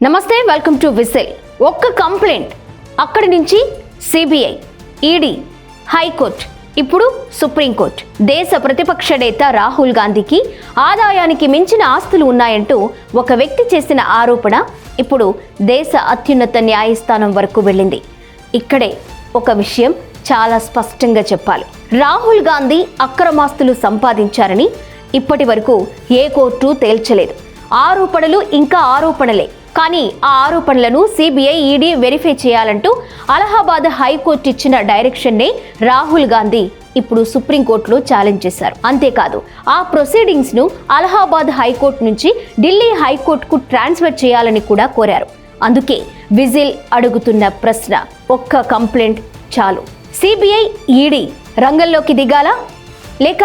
నమస్తే, welcome to whistle. ఒక్క complaint, అక్కడి నుంచి సిబిఐ, ఈడీ, హైకోర్టు, ఇప్పుడు సుప్రీంకోర్టు. దేశ ప్రతిపక్ష నేత రాహుల్ గాంధీకి ఆదాయానికి మించిన ఆస్తులు ఉన్నాయంటూ ఒక వ్యక్తి చేసిన ఆరోపణ ఇప్పుడు దేశ అత్యున్నత న్యాయస్థానం వరకు వెళ్ళింది. ఇక్కడే ఒక విషయం చాలా స్పష్టంగా చెప్పాలి. రాహుల్ గాంధీ అక్రమాస్తులు సంపాదించారని ఇప్పటి వరకు ఏ కోర్టు తేల్చలేదు. ఆరోపణలు ఇంకా ఆరోపణలే. కానీ ఆ ఆరోపణలను సిబిఐ, ఈడీ వెరిఫై చేయాలంటూ అలహాబాద్ హైకోర్టు ఇచ్చిన డైరెక్షన్నే రాహుల్ గాంధీ ఇప్పుడు సుప్రీంకోర్టులో ఛాలెంజ్ చేశారు. అంతేకాదు, ఆ ప్రొసీడింగ్స్ను అలహాబాద్ హైకోర్టు నుంచి ఢిల్లీ హైకోర్టుకు ట్రాన్స్ఫర్ చేయాలని కూడా కోరారు. అందుకే విజిల్ అడుగుతున్న ప్రశ్న, ఒక్క కంప్లైంట్ చాలు. సిబిఐ, ఈడీ రంగంలోకి దిగాలా, లేక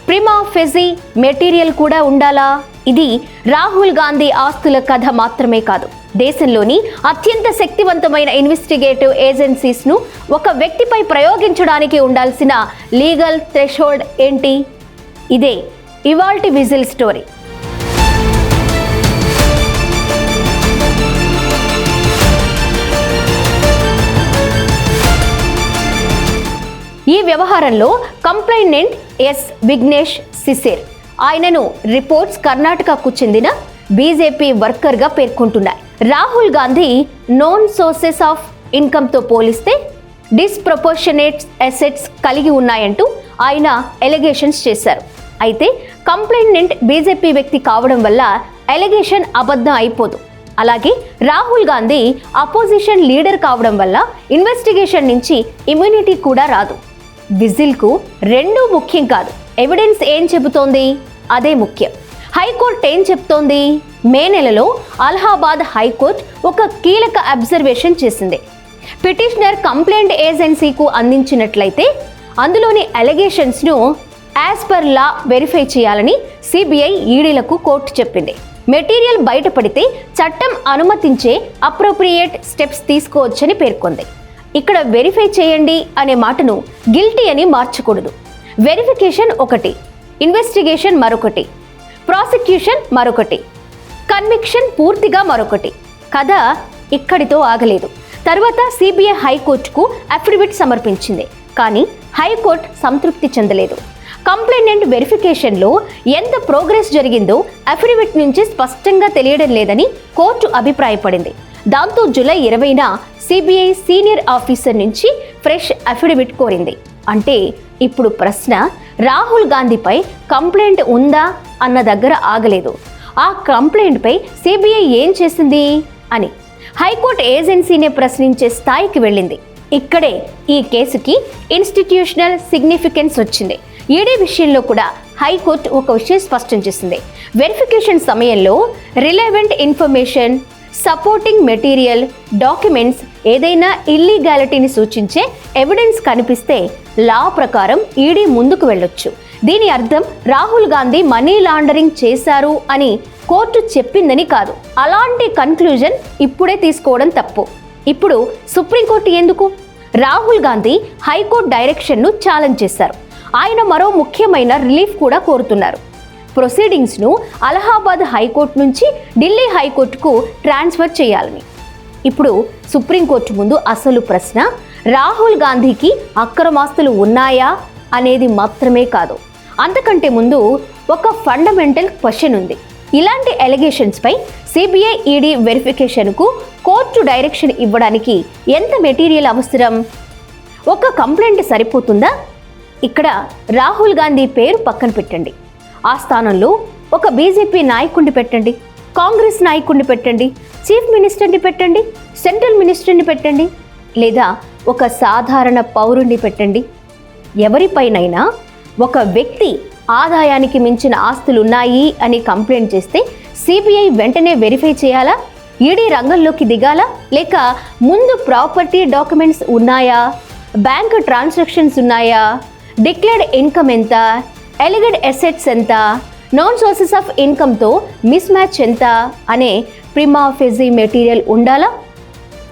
ప్రిమా ఫెజీ మెటీరియల్ కూడా ఉండాలా? ఇది రాహుల్ గాంధీ ఆస్తుల కథ మాత్రమే కాదు, దేశంలోని అత్యంత శక్తివంతమైన ఇన్వెస్టిగేటివ్ ఏజెన్సీస్ను ఒక వ్యక్తిపై ప్రయోగించడానికి ఉండాల్సిన లీగల్ థ్రెషోల్డ్ ఏంటి? ఇదే ఇవాల్టి విజిల్ స్టోరీ. ఈ వ్యవహారంలో కంప్లైనెంట్ ఎస్ విఘ్నేష్ సిసేర్. ఆయనను రిపోర్ట్స్ కర్ణాటకకు చెందిన బీజేపీ వర్కర్గా పేర్కొంటున్నాయి. Rahul Gandhi known sources of ఇన్కమ్తో పోలిస్తే డిస్ప్రపోర్షనేట్ అసెట్స్ కలిగి ఉన్నాయంటూ ఆయన ఎలిగేషన్స్ చేశారు. అయితే కంప్లైనెంట్ బీజేపీ వ్యక్తి కావడం వల్ల ఎలిగేషన్ అబద్ధం అయిపోదు. అలాగే రాహుల్ గాంధీ అపోజిషన్ లీడర్ కావడం వల్ల ఇన్వెస్టిగేషన్ నుంచి ఇమ్యూనిటీ కూడా రాదు. విజిల్కు రెండూ ముఖ్యం కాదు. ఎవిడెన్స్ ఏం చెబుతోంది అదే ముఖ్యం. హైకోర్టు ఏం చెప్తోంది? మే నెలలో అలహాబాద్ హైకోర్టు ఒక కీలక అబ్జర్వేషన్ చేసింది. పిటిషనర్ కంప్లైంట్ ఏజెన్సీకు అందించినట్లయితే అందులోని అలిగేషన్స్ను యాజ్ పర్ లా వెరిఫై చేయాలని సిబిఐ, ఈడీలకు కోర్టు చెప్పింది. మెటీరియల్ బయటపడితే చట్టం అనుమతించే అప్రోప్రియేట్ స్టెప్స్ తీసుకోవచ్చని పేర్కొంది. ఇక్కడ వెరిఫై చేయండి అనే మాటను గిల్టీ అని మార్చకూడదు. వెరిఫికేషన్ ఒకటి, ఇన్వెస్టిగేషన్ మరొకటి, ప్రాసిక్యూషన్ మరొకటి, కన్విక్షన్ పూర్తిగా మరొకటి. కథ ఇక్కడితో ఆగలేదు. తర్వాత సిబిఐ హైకోర్టుకు అఫిడవిట్ సమర్పించింది. కానీ హైకోర్టు సంతృప్తి చెందలేదు. కంప్లైనెంట్ వెరిఫికేషన్లో ఎంత ప్రోగ్రెస్ జరిగిందో అఫిడవిట్ నుంచి స్పష్టంగా తెలియడం లేదని కోర్టు అభిప్రాయపడింది. దాంతో జూలై 20న సిబిఐ సీనియర్ ఆఫీసర్ నుంచి ఫ్రెష్ అఫిడవిట్ కోరింది. అంటే ఇప్పుడు ప్రశ్న, రాహుల్ గాంధీపై కంప్లైంట్ ఉందా అన్న దగ్గర ఆగలేదు. ఆ కంప్లైంట్పై సిబిఐ ఏం చేసింది అని హైకోర్టు ఏజెన్సీనే ప్రశ్నించే స్థాయికి వెళ్ళింది. ఇక్కడే ఈ కేసుకి ఇన్స్టిట్యూషనల్ సిగ్నిఫికెన్స్ వచ్చింది. ఈడీ విషయంలో కూడా హైకోర్టు ఒక విషయం స్పష్టం చేసింది. వెరిఫికేషన్ సమయంలో relevant information, supporting material, documents ఏదైనా ఇల్లీగాలిటీని సూచించే ఎవిడెన్స్ కనిపిస్తే లా ప్రకారం ఈడీ ముందుకు వెళ్ళొచ్చు. దీని అర్థం రాహుల్ గాంధీ మనీ లాండరింగ్ చేశారు అని కోర్టు చెప్పిందని కాదు. అలాంటి కన్క్లూజన్ ఇప్పుడే తీసుకోవడం తప్పు. ఇప్పుడు సుప్రీంకోర్టు ఎందుకు? రాహుల్ గాంధీ హైకోర్టు డైరెక్షన్ను ఛాలెంజ్ చేశారు. ఆయన మరో ముఖ్యమైన రిలీఫ్ కూడా కోరుతున్నారు. ప్రొసీడింగ్స్ను అలహాబాద్ హైకోర్టు నుంచి ఢిల్లీ హైకోర్టుకు ట్రాన్స్ఫర్ చేయాలని. ఇప్పుడు సుప్రీంకోర్టు ముందు అసలు ప్రశ్న, రాహుల్ గాంధీకి అక్రమాస్తులు ఉన్నాయా అనేది మాత్రమే కాదు, అంతకంటే ముందు ఒక ఫండమెంటల్ క్వశ్చన్ ఉంది. ఇలాంటి ఎలిగేషన్స్పై సిబిఐ, ఈడీ వెరిఫికేషన్కు కోర్టు డైరెక్షన్ ఇవ్వడానికి ఎంత మెటీరియల్ అవసరం? ఒక కంప్లైంట్ సరిపోతుందా? ఇక్కడ రాహుల్ గాంధీ పేరు పక్కన పెట్టండి. ఆ స్థానంలో ఒక బీజేపీ నాయకుడిని పెట్టండి, కాంగ్రెస్ నాయకుడిని పెట్టండి, చీఫ్ మినిస్టర్ని పెట్టండి, సెంట్రల్ మినిస్టర్ని పెట్టండి, లేదా ఒక సాధారణ పౌరుణ్ణి పెట్టండి. ఎవరిపైనైనా ఒక వ్యక్తి ఆదాయానికి మించిన ఆస్తులున్నాయి అని కంప్లైంట్ చేస్తే సిబిఐ వెంటనే వెరిఫై చేయాలా? ఈడీ రంగంలోకి దిగాలా? లేక ముందు ప్రాపర్టీ డాక్యుమెంట్స్ ఉన్నాయా, బ్యాంక్ ట్రాన్సాక్షన్స్ ఉన్నాయా, డిక్లేర్డ్ ఇన్కమ్ ఎంత, ఎలిగెడ్ అసెట్స్ ఎంత, నాన్ సోర్సెస్ ఆఫ్ ఇన్కమ్తో మిస్ మ్యాచ్ ఎంత అనే ప్రిమా ఫెజీ మెటీరియల్ ఉండాలా?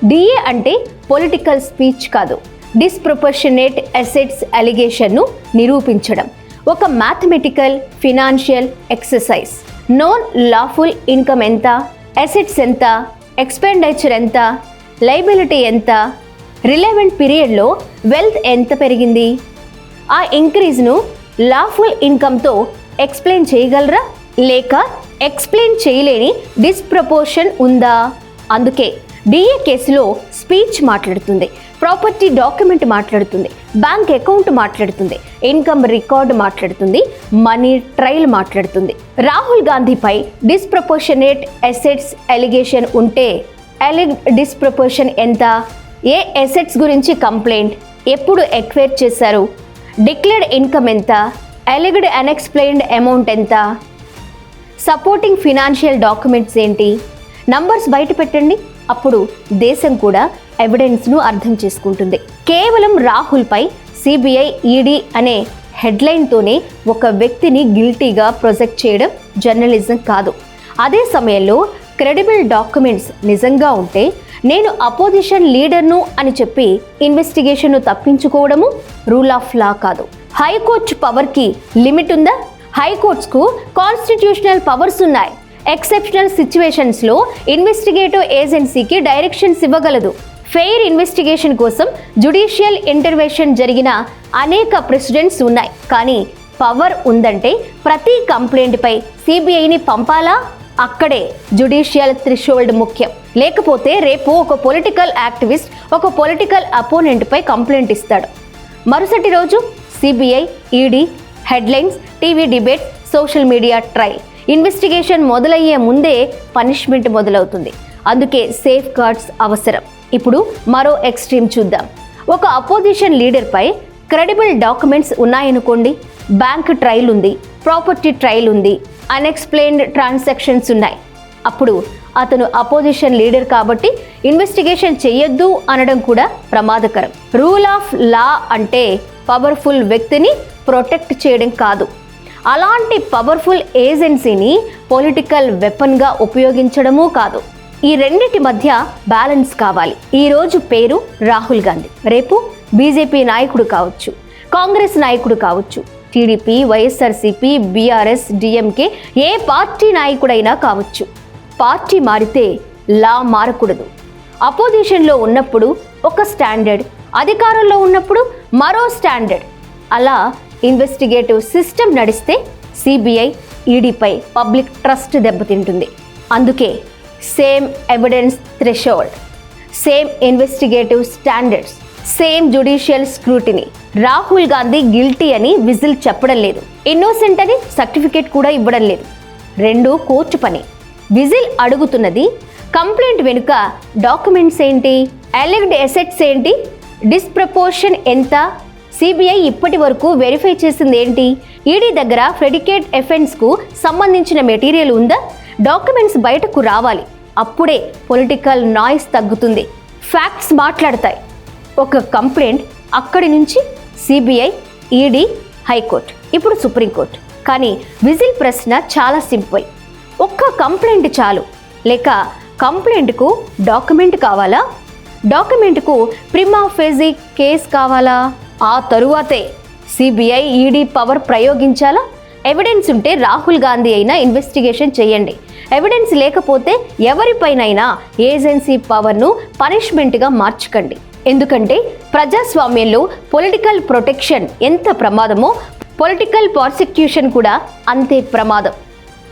డిఏ అంటే పొలిటికల్ స్పీచ్ కాదు, డిస్ప్రపోర్షనేట్ అసెట్స్ అలిగేషన్ను నిరూపించడం ఒక mathematical, financial exercise. Non lawful income ఎంత, అసెట్స్ ఎంత, ఎక్స్పెండిచర్ ఎంత, లయబిలిటీ ఎంత, రిలవెంట్ పీరియడ్లో వెల్త్ ఎంత పెరిగింది? ఆ ఇంక్రీజ్ను లాఫుల్ ఇన్కమ్తో ఎక్స్ప్లెయిన్ చేయగలరా? లేక ఎక్స్ప్లెయిన్ చేయలేని డిస్ప్రపోర్షన్ ఉందా? అందుకే డిఏ కేసులో స్పీచ్ మాట్లాడుతుంది, ప్రాపర్టీ డాక్యుమెంట్ మాట్లాడుతుంది, బ్యాంక్ అకౌంట్ మాట్లాడుతుంది, ఇన్కమ్ రికార్డ్ మాట్లాడుతుంది, మనీ ట్రయల్ మాట్లాడుతుంది. రాహుల్ గాంధీపై డిస్ప్రపోర్షనేట్ అసెట్స్ ఎలిగేషన్ ఉంటే ఎలిగ్డ్ డిస్ప్రపోర్షన్ ఎంత? ఏ అసెట్స్ గురించి కంప్లైంట్, ఎప్పుడు ఎక్వైర్ చేశారు, డిక్లేర్డ్ ఇన్కమ్ ఎంత, ఎలిగ్డ్ అన్ఎక్స్ప్లెయిన్డ్ అమౌంట్ ఎంత, సపోర్టింగ్ ఫినాన్షియల్ డాక్యుమెంట్స్ ఏంటి? నంబర్స్ బయట పెట్టండి. అప్పుడు దేశం కూడా ఎవిడెన్స్ను అర్థం చేసుకుంటుంది. కేవలం రాహుల్పై సిబిఐ, ఈడీ అనే హెడ్లైన్తోనే ఒక వ్యక్తిని గిల్టీగా ప్రొజెక్ట్ చేయడం జర్నలిజం కాదు. అదే సమయంలో క్రెడిబుల్ డాక్యుమెంట్స్ నిజంగా ఉంటే నేను అపోజిషన్ లీడర్ను అని చెప్పి ఇన్వెస్టిగేషన్ను తప్పించుకోవడము రూల్ ఆఫ్ లా కాదు. హైకోర్టు పవర్కి లిమిట్ ఉందా? హైకోర్ట్స్కు కాన్స్టిట్యూషనల్ పవర్స్ ఉన్నాయి. ఎక్సెప్షనల్ సిచ్యువేషన్స్లో ఇన్వెస్టిగేటివ్ ఏజెన్సీకి డైరెక్షన్స్ ఇవ్వగలదు. ఫెయిర్ ఇన్వెస్టిగేషన్ కోసం జ్యుడిషియల్ ఇంటర్వెన్షన్ జరిగిన అనేక ప్రెసిడెంట్స్ ఉన్నాయి. కానీ పవర్ ఉందంటే ప్రతి కంప్లైంట్పై సిబిఐని పంపాలా? అక్కడే జ్యుడిషియల్ థ్రెషోల్డ్ ముఖ్యం. లేకపోతే రేపు ఒక పొలిటికల్ యాక్టివిస్ట్ ఒక పొలిటికల్ అపోనెంట్పై కంప్లైంట్ ఇస్తాడు. మరుసటి రోజు CBI, ED, headlines, TV debate, social media trial. Investigation మొదలయ్యే ముందే పనిష్మెంట్ మొదలవుతుంది. అందుకే సేఫ్ గార్డ్స్ అవసరం. ఇప్పుడు మరో ఎక్స్ట్రీమ్ చూద్దాం. ఒక అపోజిషన్ లీడర్పై క్రెడిబుల్ డాక్యుమెంట్స్ ఉన్నాయనుకోండి, బ్యాంక్ ట్రయల్ ఉంది, ప్రాపర్టీ ట్రయల్ ఉంది, అన్ఎక్స్ప్లెయిన్డ్ ట్రాన్సాక్షన్స్ ఉన్నాయి. అప్పుడు అతను అపోజిషన్ లీడర్ కాబట్టి ఇన్వెస్టిగేషన్ చేయొద్దు అనడం కూడా ప్రమాదకరం. రూల్ ఆఫ్ లా అంటే పవర్ఫుల్ వ్యక్తిని ప్రొటెక్ట్ చేయడం కాదు, అలాంటి పవర్ఫుల్ ఏజెన్సీని పొలిటికల్ వెపన్గా ఉపయోగించడమూ కాదు. ఈ రెండిటి మధ్య బ్యాలెన్స్ కావాలి. ఈరోజు పేరు రాహుల్ గాంధీ, రేపు బీజేపీ నాయకుడు కావచ్చు, కాంగ్రెస్ నాయకుడు కావచ్చు, టీడీపీ, వైఎస్ఆర్సీపీ, బీఆర్ఎస్, డిఎంకే, ఏ పార్టీ నాయకుడైనా కావచ్చు. పార్టీ మారితే లా మారకూడదు. అపోజిషన్లో ఉన్నప్పుడు ఒక స్టాండర్డ్, అధికారంలో ఉన్నప్పుడు మరో స్టాండర్డ్. అలా ఇన్వెస్టిగేటివ్ సిస్టమ్ నడిస్తే సిబిఐ, ఈడీపై పబ్లిక్ ట్రస్ట్ దెబ్బతింటుంది. అందుకే same evidence threshold, same investigative standards, same judicial scrutiny. Rahul Gandhi guilty అని విజిల్ చెప్పడం లేదు, ఇన్నోసెంట్ అని సర్టిఫికేట్ కూడా ఇవ్వడం లేదు. రెండు కోర్టు పని. విజిల్ అడుగుతున్నది కంప్లైంట్ వెనుక డాక్యుమెంట్స్ ఏంటి, ఎలిగ్డ్ అసెట్స్ ఏంటి, డిస్ప్రపోర్షన్ ఎంత, సిబిఐ ఇప్పటి వరకు వెరిఫై చేసింది ఏంటి, ఈడీ దగ్గర ప్రెడికేట్ ఎఫెన్స్కు సంబంధించిన మెటీరియల్ ఉందా, డాక్యుమెంట్స్ బయటకు రావాలి. అప్పుడే పొలిటికల్ నాయిస్ తగ్గుతుంది, ఫ్యాక్ట్స్ మాట్లాడతాయి. ఒక కంప్లైంట్ అక్కడి నుంచి సిబిఐ, ఈడీ, హైకోర్టు, ఇప్పుడు సుప్రీంకోర్టు. కానీ విజిల్ ప్రశ్న చాలా సింపుల్. ఒక్క కంప్లైంట్ చాలు, లేక కంప్లైంట్కు డాక్యుమెంట్ కావాలా, డాక్యుమెంట్కు ప్రిమా ఫేజీ కేస్ కావాలా, ఆ తరువాతే సిబిఐ, ఈడీ పవర్ ప్రయోగించాలా? ఎవిడెన్స్ ఉంటే రాహుల్ గాంధీ అయినా ఇన్వెస్టిగేషన్ చేయండి. ఎవిడెన్స్ లేకపోతే ఎవరిపైనైనా ఏజెన్సీ పవర్ను పనిష్మెంట్గా మార్చకండి. ఎందుకంటే ప్రజాస్వామ్యంలో పొలిటికల్ ప్రొటెక్షన్ ఎంత ప్రమాదమో పొలిటికల్ ప్రాసిక్యూషన్ కూడా అంతే ప్రమాదం.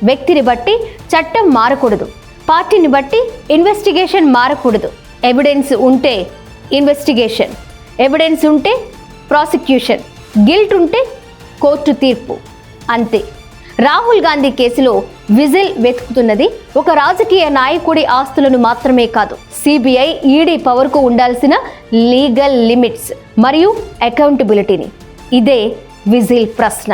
వ్యక్తిని బట్టి చట్టం మారకూడదు, పార్టీని బట్టి ఇన్వెస్టిగేషన్ మారకూడదు. ఎవిడెన్స్ ఉంటే ఇన్వెస్టిగేషన్, ఎవిడెన్స్ ఉంటే ప్రాసిక్యూషన్, గిల్ట్ ఉంటే కోర్టు తీర్పు, అంతే. రాహుల్ గాంధీ కేసులో విజిల్ వెతుకుతున్నది ఒక రాజకీయ నాయకుడి ఆస్తులను మాత్రమే కాదు, సిబిఐ, ఈడీ పవర్కు ఉండాల్సిన లీగల్ లిమిట్స్ మరియు అకౌంటబిలిటీని. ఇదే విజిల్ ప్రశ్న.